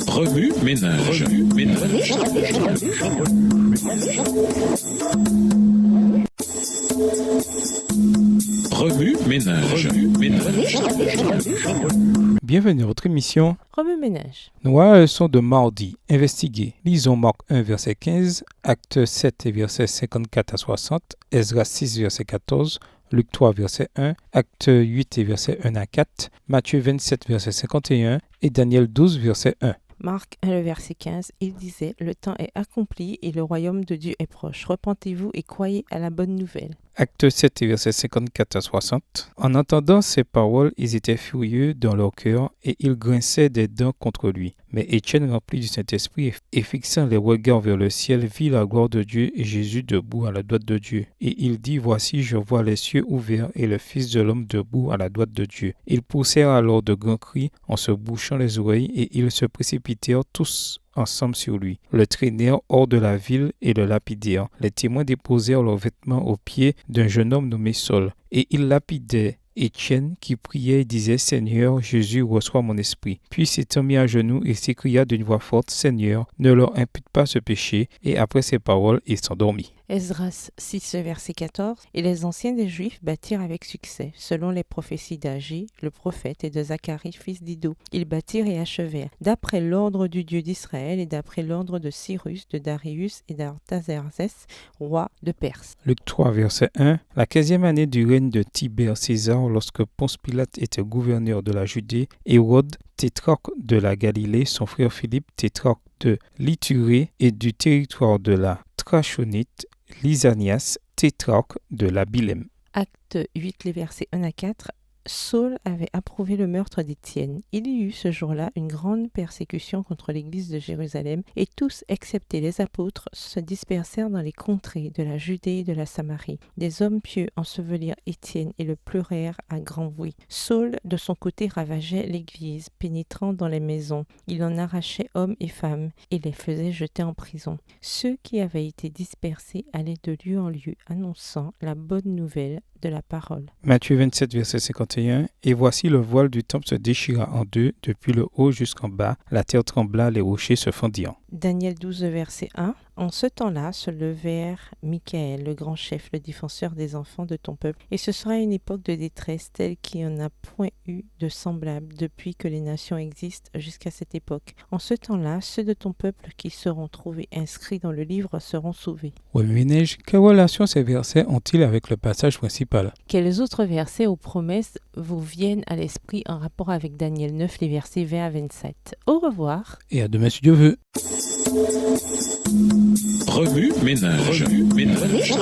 Remue ménage. Remue ménage. Bienvenue à votre émission Remue ménage. Nous voilà la leçon de mardi. Investiguer. Lisons Marc 1, verset 15, Actes 7, versets 54 à 60, Esdras 6, verset 14, Luc 3, verset 1, Actes 8, verset 1 à 4, Matthieu 27, verset 51 et Daniel 12, verset 1. Marc 1, le verset 15, il disait « Le temps est accompli et le royaume de Dieu est proche. Repentez-vous et croyez à la bonne nouvelle. » Acte 7, versets 54 à 60. En entendant ces paroles, ils étaient furieux dans leur cœur et ils grinçaient des dents contre lui. Mais Étienne, rempli du Saint-Esprit et fixant les regards vers le ciel, vit la gloire de Dieu et Jésus debout à la droite de Dieu. Et il dit, « Voici, je vois les cieux ouverts et le Fils de l'homme debout à la droite de Dieu. » Ils poussèrent alors de grands cris en se bouchant les oreilles et ils se précipitèrent tous ensemble sur lui, le traînèrent hors de la ville et le lapidèrent. Les témoins déposèrent leurs vêtements aux pieds d'un jeune homme nommé Saul, et ils lapidaient Étienne qui priait et disait « Seigneur, Jésus, reçois mon esprit. » Puis s'étant mis à genoux, il s'écria d'une voix forte « Seigneur, ne leur impute pas ce péché. » Et après ces paroles, il s'endormit. Esdras 6, verset 14. Et les anciens des Juifs bâtirent avec succès, selon les prophéties d'Agé, le prophète, et de Zacharie, fils d'Iddo. Ils bâtirent et achevèrent, d'après l'ordre du Dieu d'Israël et d'après l'ordre de Cyrus, de Darius et d'Artaxerxès, roi de Perse. Luc 3, verset 1. La 15e année du règne de Tibère César, lorsque Ponce Pilate était gouverneur de la Judée, Hérode, tétrarque de la Galilée, son frère Philippe, tétrarque de l'Ithurée et du territoire de la Trachonite, Lysanias, tétrarque de la Bilème. Acte 8, les versets 1 à 4. Saul avait approuvé le meurtre d'Étienne. Il y eut ce jour-là une grande persécution contre l'église de Jérusalem, et tous, excepté les apôtres, se dispersèrent dans les contrées de la Judée et de la Samarie. Des hommes pieux ensevelirent Étienne et le pleurèrent à grand bruit. Saul, de son côté, ravageait l'église, pénétrant dans les maisons. Il en arrachait hommes et femmes et les faisait jeter en prison. Ceux qui avaient été dispersés allaient de lieu en lieu, annonçant la bonne nouvelle de la parole. Matthieu 27, verset 51. Et voici le voile du temple se déchira en deux, depuis le haut jusqu'en bas. La terre trembla, les rochers se fendirent. Daniel 12, verset 1. En ce temps-là se levèrent Michaël, le grand chef, le défenseur des enfants de ton peuple. Et ce sera une époque de détresse telle qu'il n'y en a point eu de semblable depuis que les nations existent jusqu'à cette époque. En ce temps-là, ceux de ton peuple qui seront trouvés inscrits dans le livre seront sauvés. Oui, Ménage, quelle relation ces versets ont-ils avec le passage principal? Quels autres versets aux promesses vous viennent à l'esprit en rapport avec Daniel 9, les versets 20 à 27? Au revoir. Et à demain si Dieu veut. Remue ménage. Remue ménage.